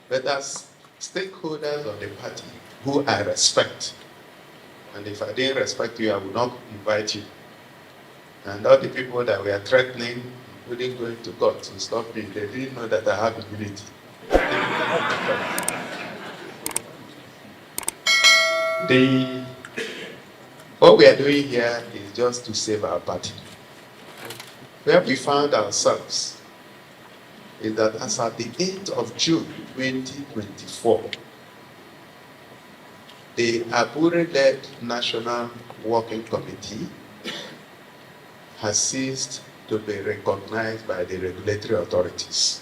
But as stakeholders of the party, who I respect, and if I didn't respect you, I would not invite you. And all the people that were threatening, including going to court to stop me, they didn't know that I have immunity. What we are doing here is just to save our party. Where we found ourselves is that as at the 8th of June 2024, the ABURE-led National Working Committee has ceased to be recognized by the regulatory authorities.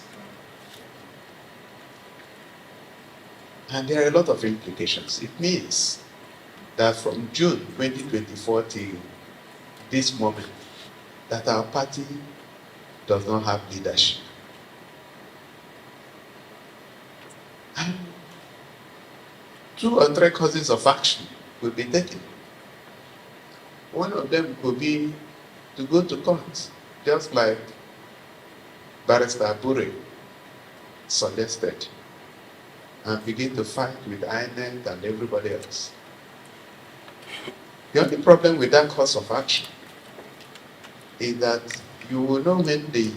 And there are a lot of implications. It means that from June 2024 till this moment, that our party does not have leadership. And 2 or 3 courses of action will be taken. One of them could be to go to court, just like Barrister ABURE suggested, and begin to fight with INEC and everybody else. The only problem with that course of action is that you will know when the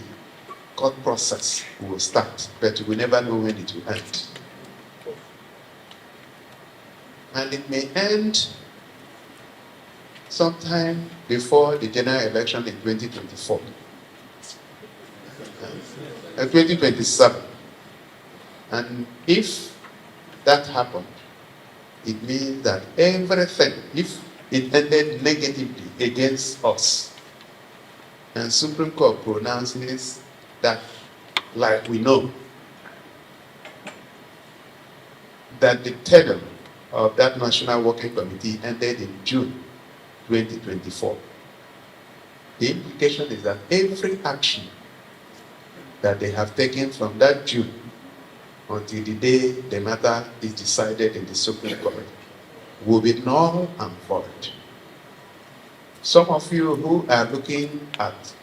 court process will start, but you will never know when it will end. And it may end sometime before the general election in 2024, 2027. And if that happened, it means that everything, if it ended negatively against us, and Supreme Court pronounces that, like we know, that the tenure of that National Working Committee ended in June 2024. The implication is that every action that they have taken from that June until the day the matter is decided in the Supreme Court will be null and void. Some of you who are looking at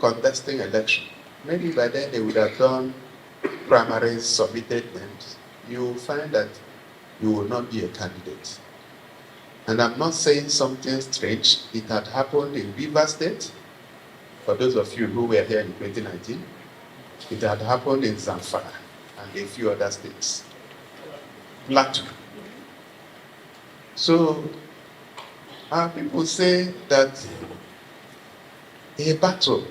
contesting election, maybe by then they would have done primaries, submitted, and you will find that you will not be a candidate. And I'm not saying something strange. It had happened in Rivers State, for those of you who were here in 2019. It had happened in Zamfara and a few other states. Plateau. So, people say that a battle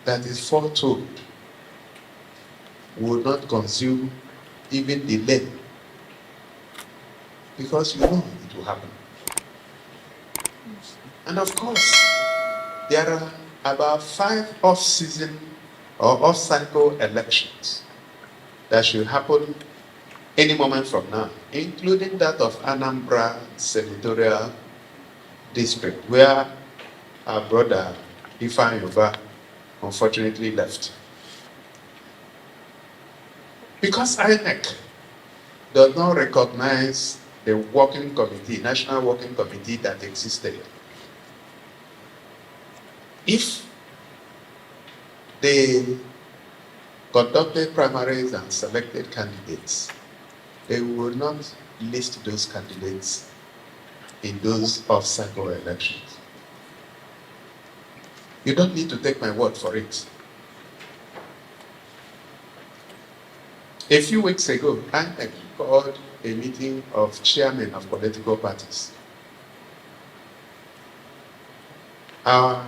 that is foretold will not consume even delay, because you know it will happen. And of course, there are about 5 off-season or off-cycle elections that should happen any moment from now, including that of Anambra Senatorial District, where our brother Ifeanyi Ubah unfortunately left. Because INEC does not recognize the working committee, National Working Committee that existed. If they conducted primaries and selected candidates, they will not list those candidates in those off-cycle elections. You don't need to take my word for it. A few weeks ago, I called a meeting of chairmen of political parties. Our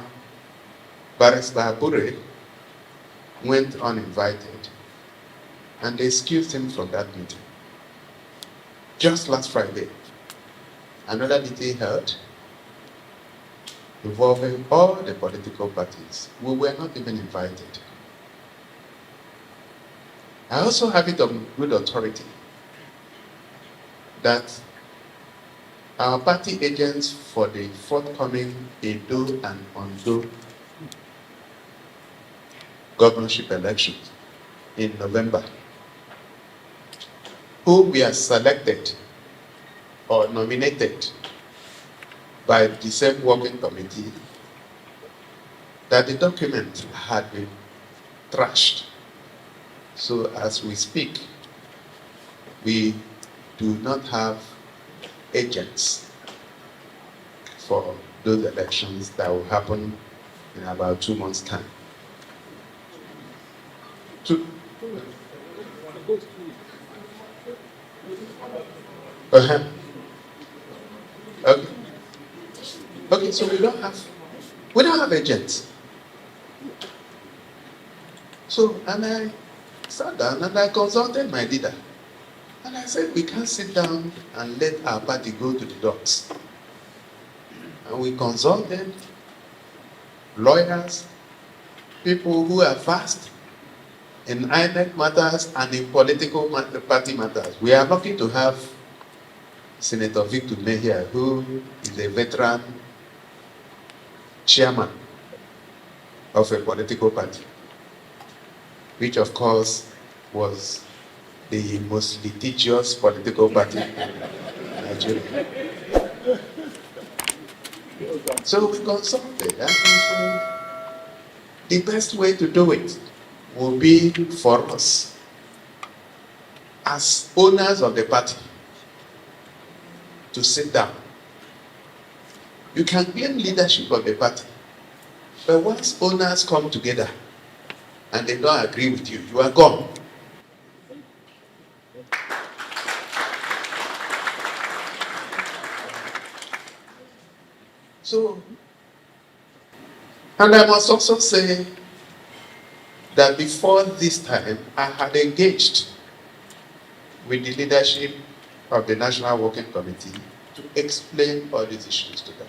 Barrister ABURE went uninvited, and they excused him from that meeting. Just last Friday, another meeting held involving all the political parties. We were not even invited. I also have it on good authority that our party agents for the forthcoming Edo and Ondo governorship elections in November, who were selected or nominated by the same working committee, that the document had been trashed. So as we speak, we do not have agents for those elections that will happen in about 2 months' time. Uh-huh. Okay. Okay, so we don't have agents. So, and I sat down and I consulted my leader. And I said, we can't sit down and let our party go to the dogs. And we consulted lawyers, people who are fast in INEC matters and in political party matters. We are lucky to have Senator Victor Mejia, who is a veteran chairman of a political party, which of course was the most litigious political party in Nigeria. So we consulted and we said the best way to do it will be for us as owners of the party to sit down. You can claim leadership of the party, but once owners come together and they don't agree with you, you are gone. So, and I must also say that before this time, I had engaged with the leadership of the National Working Committee to explain all these issues to them.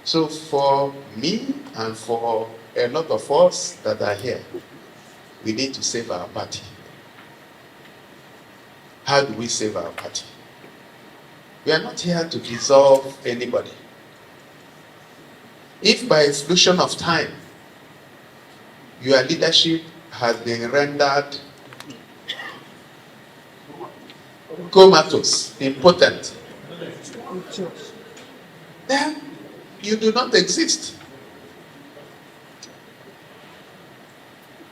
So for me and for a lot of us that are here, we need to save our party. How do we save our party? We are not here to dissolve anybody. If by exclusion of time, your leadership has been rendered comatose, impotent, then you do not exist.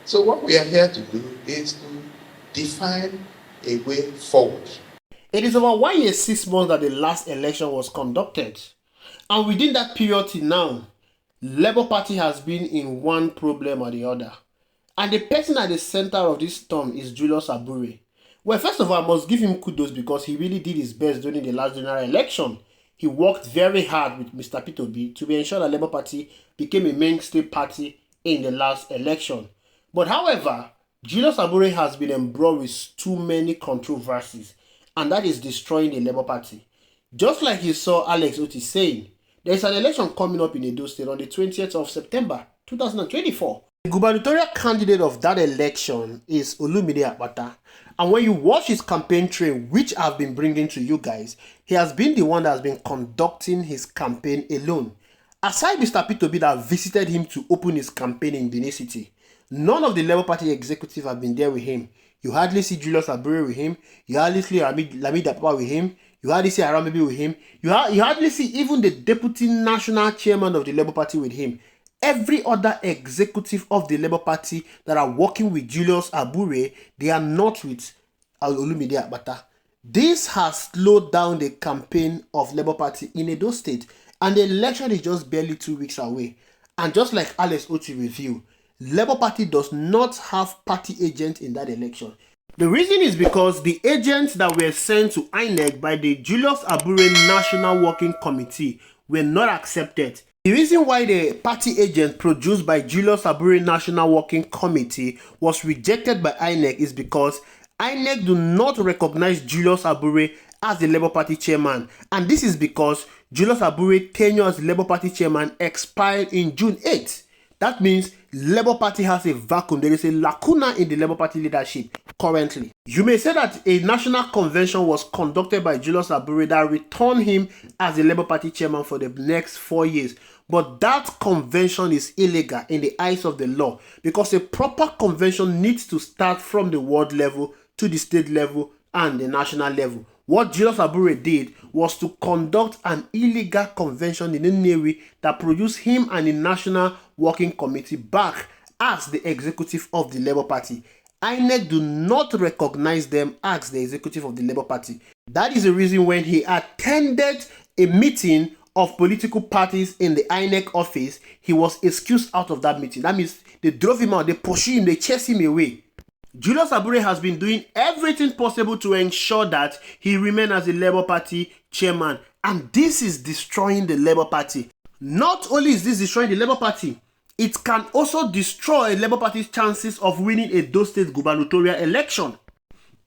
So what we are here to do is to define a way forward. It is over 1 year, 6 months that the last election was conducted. And within that period till now, Labour Party has been in one problem or the other. And the person at the center of this storm is Julius ABURE. Well, first of all, I must give him kudos because he really did his best during the last general election. He worked very hard with Mr. P2B to ensure that Labour Party became a mainstay party in the last election. But however, Julius ABURE has been embroiled with too many controversies, and that is destroying the Labour Party. Just like you saw Alex Otti saying, there is an election coming up in Edo State on the 20th of September 2024. The gubernatorial candidate of that election is Olumide Akpata. And when you watch his campaign trail, which I've been bringing to you guys, he has been the one that has been conducting his campaign alone. Aside Mr. P2B that visited him to open his campaign in Benin City, none of the Labour Party executive have been there with him. You hardly see Julius ABURE with him. You hardly see Lamid Apapa with him. You hardly see Aramebi with him. You hardly see even the deputy national chairman of the Labour Party with him. Every other executive of the Labour Party that are working with Julius ABURE, they are not with Olumide Akpata. This has slowed down the campaign of Labour Party in Edo State, and the election is just barely 2 weeks away. And just like Alex Otti reviewed, Labour Party does not have party agents in that election. The reason is because the agents that were sent to INEC by the Julius ABURE National Working Committee were not accepted. The reason why the party agent produced by Julius ABURE National Working Committee was rejected by INEC is because INEC do not recognize Julius ABURE as the Labour Party chairman, and this is because Julius ABURE tenure as the Labour Party chairman expired in June 8th. That means Labour Party has a vacuum. There is a lacuna in the Labour Party leadership currently. You may say that a national convention was conducted by Julius ABURE that returned him as the Labour Party chairman for the next 4 years. But that convention is illegal in the eyes of the law because a proper convention needs to start from the world level to the state level and the national level. What Julius ABURE did was to conduct an illegal convention in Nnewi that produced him and the National Working Committee back as the executive of the Labour Party. INEC do not recognize them as the executive of the Labour Party. That is the reason when he attended a meeting of political parties in the INEC office, he was excused out of that meeting. That means they drove him out, they pursued him, they chased him away. Julius ABURE has been doing everything possible to ensure that he remains as the Labour Party chairman. And this is destroying the Labour Party. Not only is this destroying the Labour Party, it can also destroy Labour Party's chances of winning a Edo State gubernatorial election.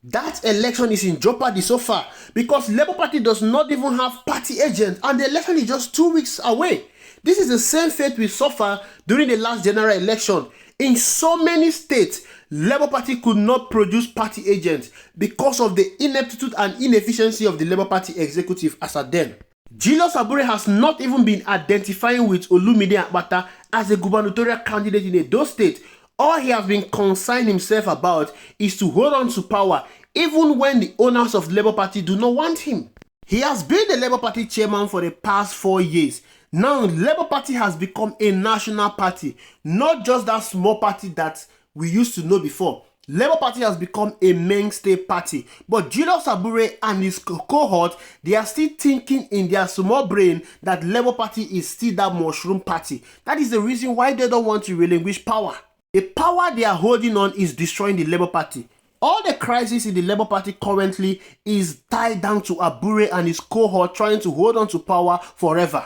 That election is in jeopardy so far because Labour Party does not even have party agents and the election is just 2 weeks away. This is the same fate we suffered during the last general election. In so many states, Labour Party could not produce party agents because of the ineptitude and inefficiency of the Labour Party executive as at then. Julius ABURE has not even been identifying with Olumide and Akpata as a gubernatorial candidate in Edo State. All he has been concerned himself about is to hold on to power even when the owners of the Labour Party do not want him. He has been the Labour Party chairman for the past 4 years. Now, Labour Party has become a national party, not just that small party that we used to know before. Labour Party has become a mainstay party, but Julius ABURE and his cohort, they are still thinking in their small brain that Labour Party is still that mushroom party. That is the reason why they don't want to relinquish power. The power they are holding on is destroying the Labour Party. All the crisis in the Labour Party currently is tied down to ABURE and his cohort trying to hold on to power forever.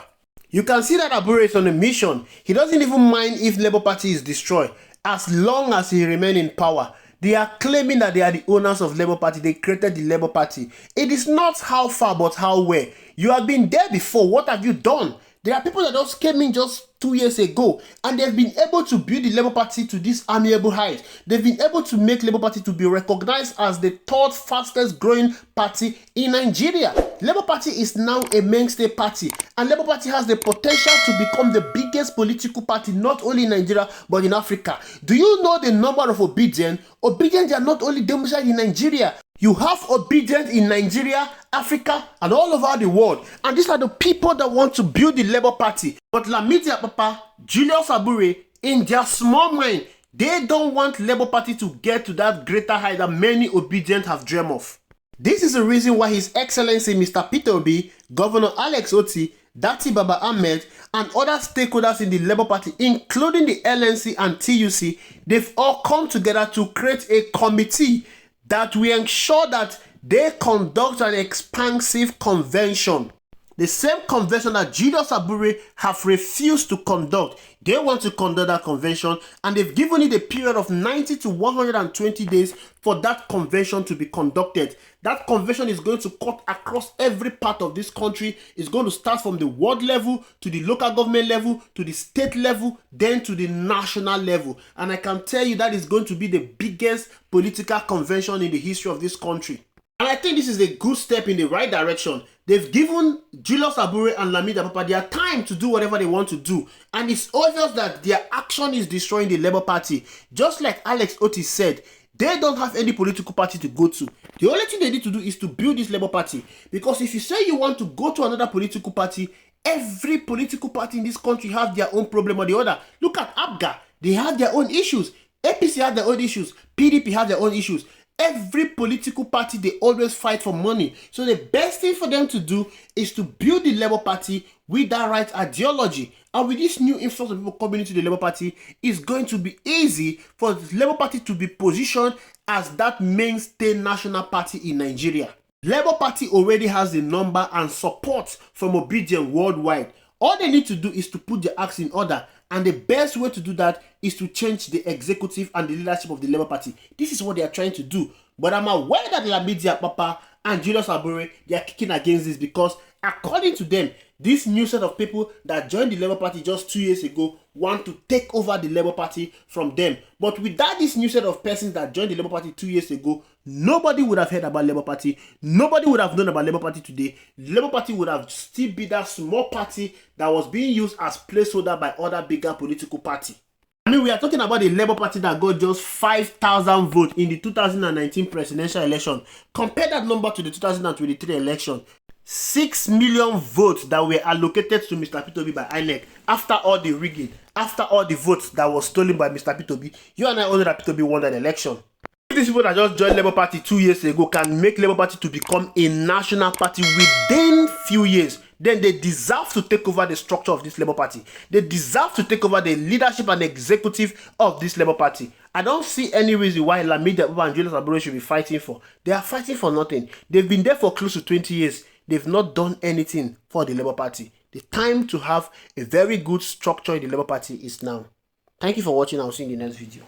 You can see that ABURE is on a mission. He doesn't even mind if Labour Party is destroyed as long as he remains in power. They are claiming that they are the owners of Labour Party. They created the Labour Party. It is not how far but how well. You have been there before. What have you done? There are people that just came in just 2 years ago and they've been able to build the Labour Party to this amiable height. They've been able to make Labour Party to be recognized as the third fastest growing party in Nigeria. Labour Party is now a mainstay party and Labour Party has the potential to become the biggest political party not only in Nigeria but in Africa. Do you know the number of obedience? Obedience are not only domiciled in Nigeria. You have obedience in Nigeria, Africa, and all over the world. And these are the people that want to build the Labour Party. But Olumide Papa, Julius ABURE, in their small mind, they don't want Labour Party to get to that greater height that many obedient have dreamed of. This is the reason why His Excellency Mr. Peter Obi, Governor Alex Otti, Dati Baba Ahmed, and other stakeholders in the Labour Party, including the LNC and TUC, they've all come together to create a committee that will ensure that they conduct an expansive convention. The same convention that Julius ABURE have refused to conduct. They want to conduct that convention and they've given it a period of 90 to 120 days for that convention to be conducted. That convention is going to cut across every part of this country. It's going to start from the world level to the local government level to the state level, then to the national level. And I can tell you that is going to be the biggest political convention in the history of this country. And I think this is a good step in the right direction. They've given Julius ABURE and Olumide Papa their time to do whatever they want to do. And it's obvious that their action is destroying the Labour Party. Just like Alex Otti said, they don't have any political party to go to. The only thing they need to do is to build this Labour Party. Because if you say you want to go to another political party, every political party in this country have their own problem or the other. Look at ABGA. They have their own issues. APC have their own issues. PDP have their own issues. Every political party, they always fight for money. So the best thing for them to do is to build the Labour Party with that right ideology. And with this new influx of people coming into the Labour Party, it's going to be easy for the Labour Party to be positioned as that mainstay national party in Nigeria. Labour Party already has the number and support from obedience worldwide. All they need to do is to put their acts in order. And the best way to do that is to change the executive and the leadership of the Labour Party. This is what they are trying to do. But I'm aware that Olumide Papa and Julius ABURE, they are kicking against this because according to them, this new set of people that joined the Labour Party just 2 years ago want to take over the Labour Party from them. But without this new set of persons that joined the Labour Party 2 years ago, nobody would have heard about Labour Party. Nobody would have known about Labour Party today. Labour Party would have still been that small party that was being used as placeholder by other bigger political party. I mean, we are talking about the Labour Party that got just 5,000 votes in the 2019 presidential election. Compare that number to the 2023 election. 6 million votes that were allocated to Mr. Peter Obi by INEC after all the rigging, after all the votes that was stolen by Mr. Peter Obi. You and I know that Peter Obi won that election. these people that just joined Labour Party 2 years ago can make Labour Party to become a national party within few years, then they deserve to take over the structure of this Labour Party. They deserve to take over the leadership and executive of this Labour Party. I don't see any reason why Olumide and Julius ABURE should be fighting for. They are fighting for nothing. They've been there for close to 20 years. They've not done anything for the Labour Party. The time to have a very good structure in the Labour Party is now. Thank you for watching. I'll see you in the next video.